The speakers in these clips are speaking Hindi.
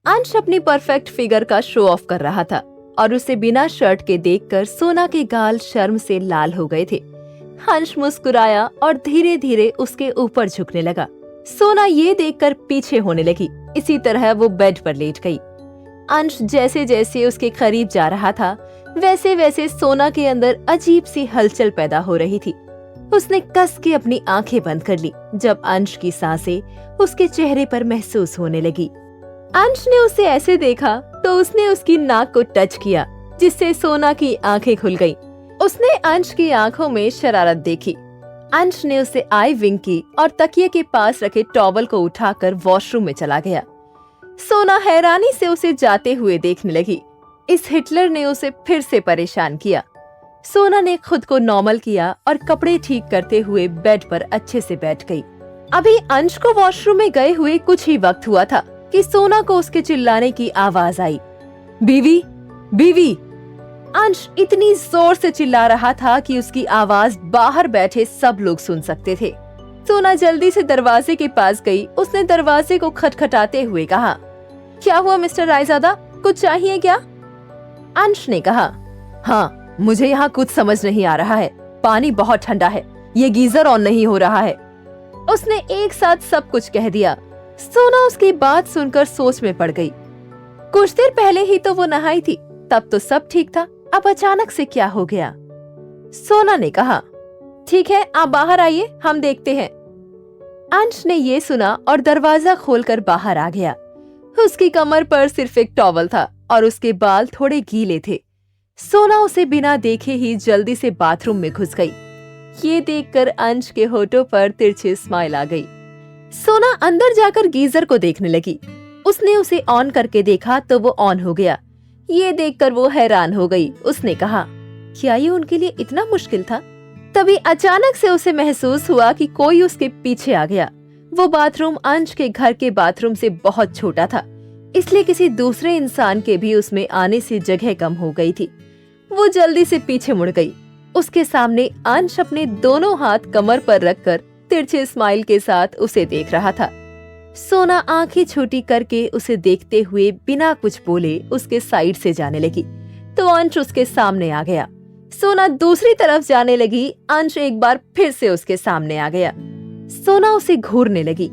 अंश अपनी परफेक्ट फिगर का शो ऑफ कर रहा था और उसे बिना शर्ट के देखकर सोना के गाल शर्म से लाल हो गए थे। अंश मुस्कुराया और धीरे धीरे उसके ऊपर झुकने लगा। सोना ये देखकर पीछे होने लगी। इसी तरह वो बेड पर लेट गई। अंश जैसे जैसे उसके करीब जा रहा था वैसे वैसे सोना के अंदर अजीब सी हलचल पैदा हो रही थी। उसने कस के अपनी आंखें बंद कर ली जब अंश की सांसें उसके चेहरे पर महसूस होने लगी। अंश ने उसे ऐसे देखा तो उसने उसकी नाक को टच किया, जिससे सोना की आंखें खुल गईं। उसने अंश की आंखों में शरारत देखी। अंश ने उसे आई विंक की और तकिए के पास रखे टॉवल को उठाकर वॉशरूम में चला गया। सोना हैरानी से उसे जाते हुए देखने लगी। इस हिटलर ने उसे फिर से परेशान किया। सोना ने खुद को नॉर्मल किया और कपड़े ठीक करते हुए बेड पर अच्छे से बैठ गई। अभी अंश को वॉशरूम में गए हुए कुछ ही वक्त हुआ था कि सोना को उसके चिल्लाने की आवाज आई, बीवी, बीवी। अंश इतनी जोर से चिल्ला रहा था कि उसकी आवाज बाहर बैठे सब लोग सुन सकते थे। सोना जल्दी से दरवाजे के पास गई। उसने दरवाजे को खटखटाते हुए कहा, क्या हुआ मिस्टर रायजादा, कुछ चाहिए क्या? अंश ने कहा, हाँ, मुझे यहाँ कुछ समझ नहीं आ रहा है। पानी बहुत ठंडा है, ये गीजर ऑन नहीं हो रहा है। उसने एक साथ सब कुछ कह दिया। सोना उसकी बात सुनकर सोच में पड़ गई। कुछ देर पहले ही तो वो नहाई थी, तब तो सब ठीक था। अब अचानक से क्या हो गया? सोना ने कहा, ठीक है, आप बाहर आइए, हम देखते हैं। अंश ने ये सुना और दरवाजा खोलकर बाहर आ गया। उसकी कमर पर सिर्फ एक टॉवल था और उसके बाल थोड़े गीले थे। सोना उसे बिना देखे ही जल्दी से बाथरूम में घुस गई। ये देखकर अंश के होठों पर तिरछी स्माइल आ गई। सोना अंदर जाकर गीजर को देखने लगी। उसने उसे ऑन करके देखा तो वो ऑन हो गया। ये देखकर वो हैरान हो गई। उसने कहा, क्या ये उनके लिए इतना मुश्किल था? तभी अचानक से उसे महसूस हुआ कि कोई उसके पीछे आ गया। वो बाथरूम अंश के घर के बाथरूम से बहुत छोटा था, इसलिए किसी दूसरे इंसान के भी उसमें आने से जगह कम हो गई थी। वो जल्दी से पीछे मुड़ गई। उसके सामने अंश अपने दोनों हाथ कमर पर रखकर तिरछे स्माइल के साथ उसे देख रहा था। सोना आंखें छोटी करके उसे देखते हुए बिना कुछ बोले उसके साइड से जाने लगी तो अंश उसके सामने आ गया। सोना दूसरी तरफ जाने लगी। अंश एक बार फिर से उसके सामने आ गया। सोना उसे घूरने लगी।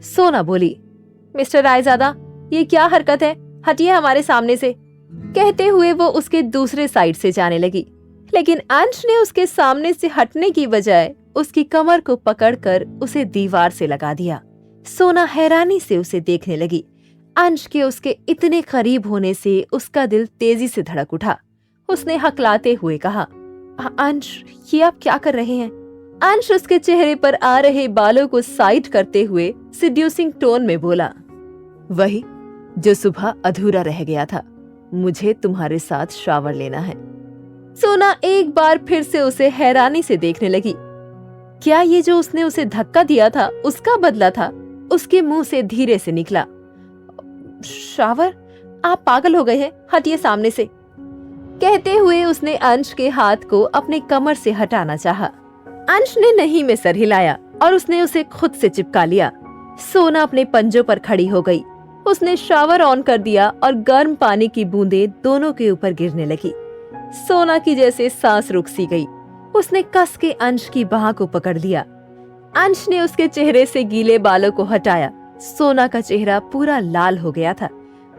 सोना बोली, मिस्टर रायजादा, ये क्या हरकत है? हटिए हमारे सामने से। कहते हुए वो उसके दूसरे साइड से जाने लगी, लेकिन अंश ने उसके सामने से हटने की बजाय उसकी कमर को पकड़कर उसे दीवार से लगा दिया। सोना हैरानी से उसे देखने लगी। अंश के उसके इतने करीब होने से उसका दिल तेजी से धड़क उठा। उसने हकलाते हुए कहा, अंश, ये आप क्या कर रहे हैं? अंश उसके चेहरे पर आ रहे बालों को साइड करते हुए सिड्यूसिंग टोन में बोला, वही जो सुबह अधूरा रह गया था, मुझे तुम्हारे साथ शावर लेना है। सोना एक बार फिर से उसे हैरानी से देखने लगी। क्या ये जो उसने उसे धक्का दिया था उसका बदला था? उसके मुंह से धीरे से निकला, शावर? आप पागल हो गए हैं, हटिए सामने से। कहते हुए उसने अंश के हाथ को अपने कमर से हटाना चाहा। अंश ने नहीं में सर हिलाया और उसने उसे खुद से चिपका लिया। सोना अपने पंजों पर खड़ी हो गई। उसने शावर ऑन कर दिया और गर्म पानी की बूंदें दोनों के ऊपर गिरने लगी। सोना की जैसे सांस रुक सी गई। उसने कस के अंश की बाह को पकड़ लिया। अंश ने उसके चेहरे से गीले बालों को हटाया। सोना का चेहरा पूरा लाल हो गया था।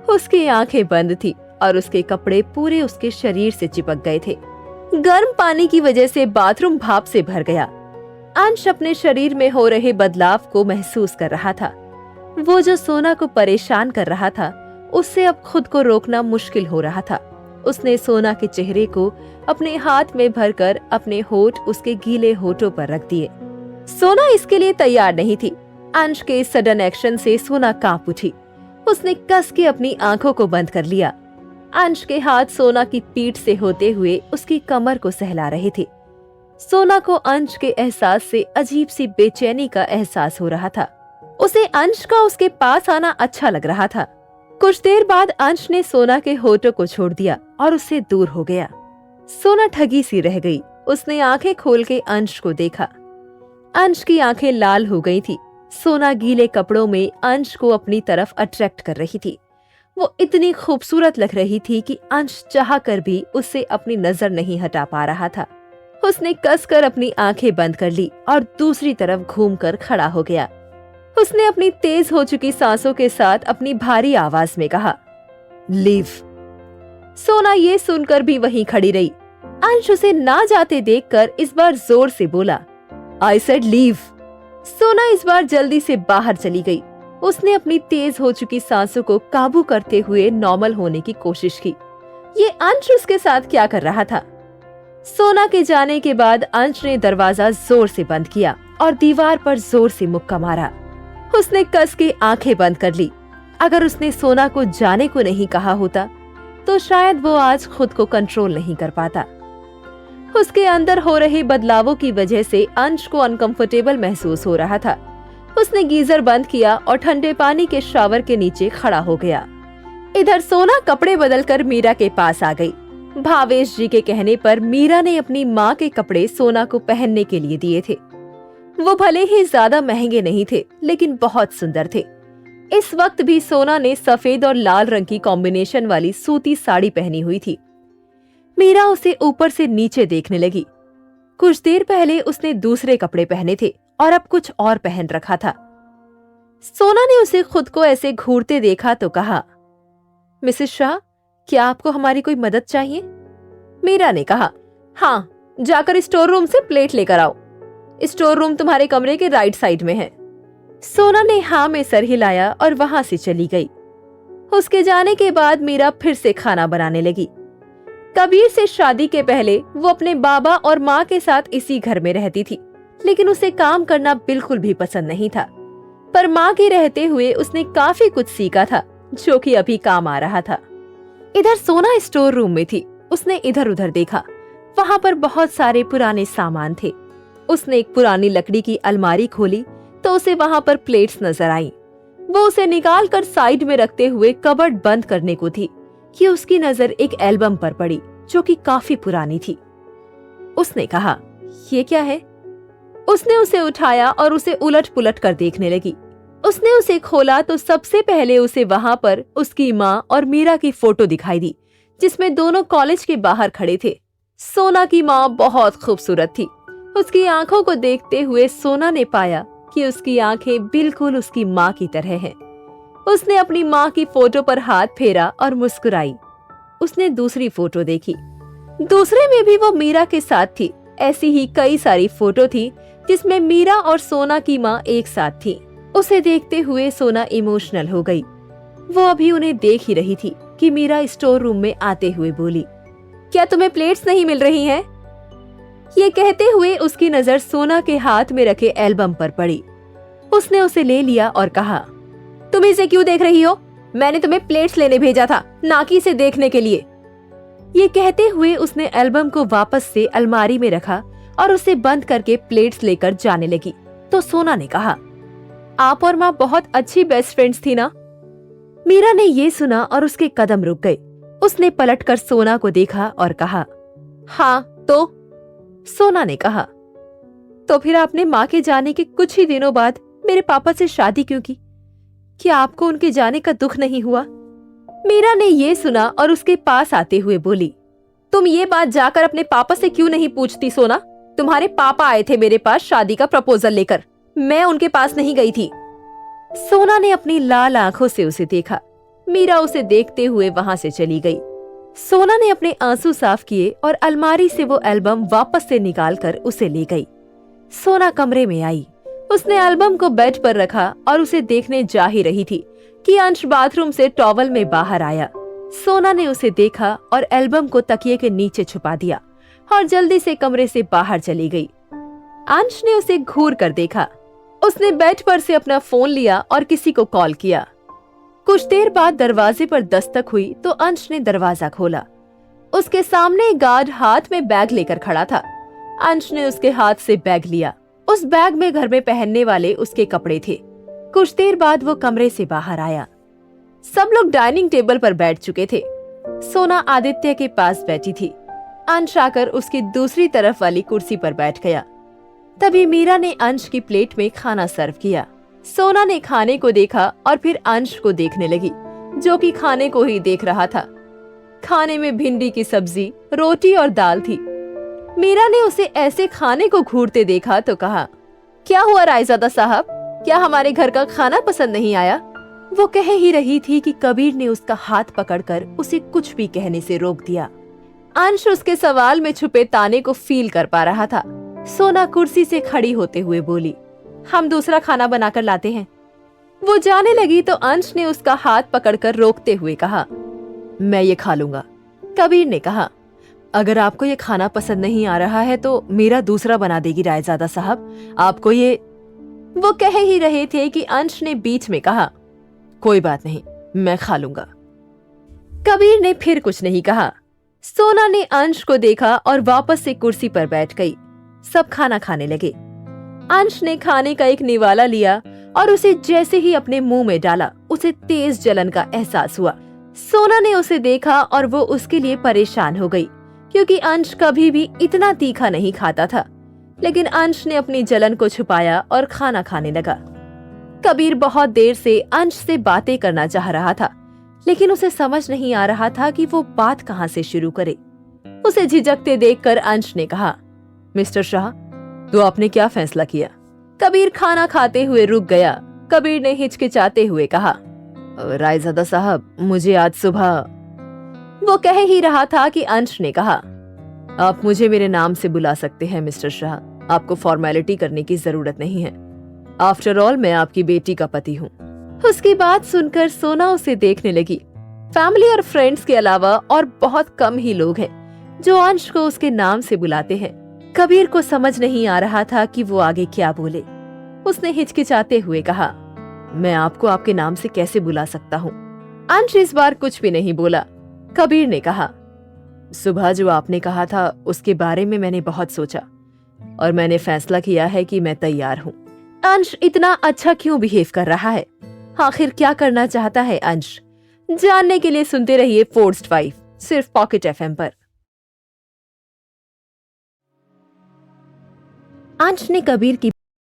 उसकी आंखें बंद थी और उसके कपड़े पूरे उसके शरीर से चिपक गए थे। गर्म पानी की वजह से बाथरूम भाप से भर गया। अंश अपने शरीर में हो रहे बदलाव को महसूस कर रहा था। वो जो सोना को परेशान कर रहा था, उससे अब खुद को रोकना मुश्किल हो रहा था। उसने सोना के चेहरे को अपने हाथ में भरकर अपने होठ उसके गीले होठों पर रख दिए। सोना इसके लिए तैयार नहीं थी। अंश के सडन एक्शन से सोना कांप उठी। उसने कस के अपनी आंखों को बंद कर लिया। अंश के हाथ सोना की पीठ से होते हुए उसकी कमर को सहला रहे थे। सोना को अंश के एहसास से अजीब सी बेचैनी का एहसास हो रहा था। उसे अंश का उसके पास आना अच्छा लग रहा था। कुछ देर बाद अंश ने सोना के होठों को छोड़ दिया और उससे दूर हो गया। सोना ठगी सी रह गई। उसने आंखें खोल के अंश को देखा। अंश की आंखें लाल हो गई थी। सोना गीले कपड़ों में अंश को अपनी तरफ अट्रैक्ट कर रही थी। वो इतनी खूबसूरत लग रही थी कि अंश चाह कर भी उससे अपनी नजर नहीं हटा पा रहा था। उसने कसकर अपनी आंखें बंद कर ली और दूसरी तरफ घूमकर खड़ा हो गया। उसने अपनी तेज हो चुकी सांसों के साथ अपनी भारी आवाज में कहा, लीव। सोना ये सुनकर भी वहीं खड़ी रही। अंश उसे ना जाते देखकर इस बार जोर से बोला, आई सेड लीव। सोना इस बार जल्दी से बाहर चली गई। उसने अपनी तेज हो चुकी सांसों को काबू करते हुए नॉर्मल होने की कोशिश की। ये अंश उसके साथ क्या कर रहा था? सोना के जाने के बाद अंश ने दरवाजा जोर से बंद किया और दीवार पर जोर से मुक्का मारा। उसने कस के आंखें बंद कर ली। अगर उसने सोना को जाने को नहीं कहा होता तो शायद वो आज खुद को कंट्रोल नहीं कर पाता। उसके अंदर हो रहे बदलावों की वजह से अंश को अनकंफर्टेबल महसूस हो रहा था। उसने गीजर बंद किया और ठंडे पानी के शावर के नीचे खड़ा हो गया। इधर सोना कपड़े बदलकर मीरा के पास आ गई। भावेश जी के कहने पर मीरा ने अपनी माँ के कपड़े सोना को पहनने के लिए दिए थे। वो भले ही ज्यादा महंगे नहीं थे, लेकिन बहुत सुंदर थे। इस वक्त भी सोना ने सफेद और लाल रंग की कॉम्बिनेशन वाली सूती साड़ी पहनी हुई थी। मीरा उसे ऊपर से नीचे देखने लगी। कुछ देर पहले उसने दूसरे कपड़े पहने थे और अब कुछ और पहन रखा था। सोना ने उसे खुद को ऐसे घूरते देखा तो कहा, मिसेस शाह, क्या आपको हमारी कोई मदद चाहिए? मीरा ने कहा, हाँ, जाकर स्टोर रूम से प्लेट लेकर आओ। स्टोर रूम तुम्हारे कमरे के राइट साइड में है। सोना ने हाँ में सर हिलाया और वहां से चली गई। उसके जाने के बाद मीरा फिर से खाना बनाने लगी। कबीर से शादी के पहले वो अपने बाबा और माँ के साथ इसी घर में रहती थी, लेकिन उसे काम करना बिल्कुल भी पसंद नहीं था। पर माँ के रहते हुए उसने काफी कुछ सीखा था, जो कि अभी काम आ रहा था। इधर सोना स्टोर रूम में थी। उसने इधर उधर देखा। वहाँ पर बहुत सारे पुराने सामान थे। उसने एक पुरानी लकड़ी की अलमारी खोली तो उसे वहाँ पर प्लेट्स नजर आई। वो उसे निकाल कर साइड में रखते हुए कबर्ड बंद करने को थी कि उसकी नजर एक एल्बम पर पड़ी, जो कि काफी पुरानी थी। उसने कहा, ये क्या है? उसने उसे उठाया और उसे उलट पुलट कर देखने लगी। उसने उसे खोला तो सबसे पहले उसे वहाँ पर उसकी माँ और मीरा की फोटो दिखाई दी, जिसमें दोनों कॉलेज के बाहर खड़े थे। सोना की माँ बहुत खूबसूरत थी। उसकी आंखों को देखते हुए सोना ने पाया कि उसकी आंखें बिल्कुल उसकी माँ की तरह हैं। उसने अपनी माँ की फोटो पर हाथ फेरा और मुस्कुराई। उसने दूसरी फोटो देखी। दूसरे में भी वो मीरा के साथ थी। ऐसी ही कई सारी फोटो थी जिसमें मीरा और सोना की माँ एक साथ थी। उसे देखते हुए सोना इमोशनल हो गई। वो अभी उन्हें देख ही रही थी कि मीरा स्टोर रूम में आते हुए बोली, क्या तुम्हें प्लेट्स नहीं मिल रही हैं? ये कहते हुए उसकी नजर सोना के हाथ में रखे एल्बम पर पड़ी। उसने उसे ले लिया और कहा, तुम इसे क्यों देख रही हो? मैंने तुम्हें प्लेट्स लेने भेजा था, ना कि इसे देखने के लिए। ये कहते हुए उसने एल्बम को वापस से अलमारी में रखा और उसे बंद करके प्लेट्स लेकर जाने लगी। तो सोना ने कहा, आप और माँ बहुत अच्छी बेस्ट फ्रेंड्स थी ना? मीरा ने ये सुना और उसके कदम रुक गए। उसने पलटकर सोना को देखा और कहा, हाँ तो? सोना ने कहा, तो फिर आपने माँ के जाने के कुछ ही दिनों बाद मेरे पापा से शादी क्यों की? क्या आपको उनके जाने का दुख नहीं हुआ? मीरा ने ये सुना और उसके पास आते हुए बोली, तुम ये बात जाकर अपने पापा से क्यों नहीं पूछती सोना? तुम्हारे पापा आए थे मेरे पास शादी का प्रपोजल लेकर, मैं उनके पास नहीं गई थी। सोना ने अपनी लाल आंखों से उसे देखा। मीरा उसे देखते हुए वहां से चली गई। सोना ने अपने आंसू साफ किए और अलमारी से वो एल्बम वापस से निकालकर उसे ले गई। सोना कमरे में आई। उसने एल्बम को बेड पर रखा और उसे देखने जा ही रही थी कि अंश बाथरूम से टॉवल में बाहर आया। सोना ने उसे देखा और एल्बम को तकिए के नीचे छुपा दिया और जल्दी से कमरे से बाहर चली गई। अंश ने उसे घूर कर देखा। उसने बेड पर से अपना फोन लिया और किसी को कॉल किया। कुछ देर बाद दरवाजे पर दस्तक हुई तो अंश ने दरवाजा खोला। उसके सामने एक गार्ड हाथ में बैग लेकर खड़ा था। अंश ने उसके हाथ से बैग लिया। उस बैग में घर में पहनने वाले उसके कपड़े थे। कुछ देर बाद वो कमरे से बाहर आया। सब लोग डाइनिंग टेबल पर बैठ चुके थे। सोना आदित्य के पास बैठी थी। अंश आकर उसकी दूसरी तरफ वाली कुर्सी पर बैठ गया। तभी मीरा ने अंश की प्लेट में खाना सर्व किया। सोना ने खाने को देखा और फिर अंश को देखने लगी। जो कि खाने को ही देख रहा था। खाने में भिंडी की सब्जी, रोटी और दाल थी। मीरा ने उसे ऐसे खाने को घूरते देखा तो कहा, क्या हुआ रायजादा साहब, क्या हमारे घर का खाना पसंद नहीं आया? वो कह ही रही थी कि कबीर ने उसका हाथ पकड़कर उसे कुछ भी कहने से रोक दिया। अंश उसके सवाल में छुपे ताने को फील कर पा रहा था। सोना कुर्सी से खड़ी होते हुए बोली, हम दूसरा खाना बनाकर लाते हैं। वो जाने लगी तो अंश ने उसका हाथ पकड़कर रोकते हुए कहा, मैं ये खा लूंगा। कबीर ने कहा, अगर आपको ये खाना पसंद नहीं आ रहा है तो मेरा दूसरा बना देगी रायजादा साहब, आपको ये। वो कह ही रहे थे कि अंश ने बीच में कहा, कोई बात नहीं, मैं खा लूंगा। कबीर ने फिर कुछ नहीं कहा। सोना ने अंश को देखा और वापस से कुर्सी पर बैठ गई। सब खाना खाने लगे। अंश ने खाने का एक निवाला लिया और उसे जैसे ही अपने मुंह में डाला, उसे तेज जलन का एहसास हुआ। सोना ने उसे देखा और वो उसके लिए परेशान हो गई, क्योंकि अंश कभी भी इतना तीखा नहीं खाता था। लेकिन अंश ने अपनी जलन को छुपाया और खाना खाने लगा। कबीर बहुत देर से अंश से बातें करना चाह रहा था, लेकिन उसे समझ नहीं आ रहा था कि वो बात कहां से शुरू करे। उसे झिझकते देखकर अंश ने कहा, मिस्टर शाह, तो आपने क्या फैसला किया? कबीर खाना खाते हुए रुक गया। कबीर ने हिचकिचाते हुए कहा, रायजादा साहब, मुझे आज सुबह। वो कह ही रहा था कि अंश ने कहा, आप मुझे मेरे नाम से बुला सकते हैं मिस्टर शाह, आपको फॉर्मेलिटी करने की जरूरत नहीं है। आफ्टर ऑल मैं आपकी बेटी का पति हूँ। उसकी बात सुनकर सोना उसे देखने लगी। फैमिली और फ्रेंड्स के अलावा और बहुत कम ही लोग हैं जो अंश को उसके नाम से बुलाते हैं। कबीर को समझ नहीं आ रहा था कि वो आगे क्या बोले। उसने हिचकिचाते हुए कहा, मैं आपको आपके नाम से कैसे बुला सकता हूँ? अंश इस बार कुछ भी नहीं बोला। कबीर ने कहा, सुबह जो आपने कहा था उसके बारे में मैंने बहुत सोचा और मैंने फैसला किया है कि मैं तैयार हूँ। अंश इतना अच्छा क्यों बिहेव कर रहा है? आखिर क्या करना चाहता है अंश? जानने के लिए सुनते रहिए फोर्स्ड वाइफ, सिर्फ पॉकेट एफएम पर। अंश ने कबीर की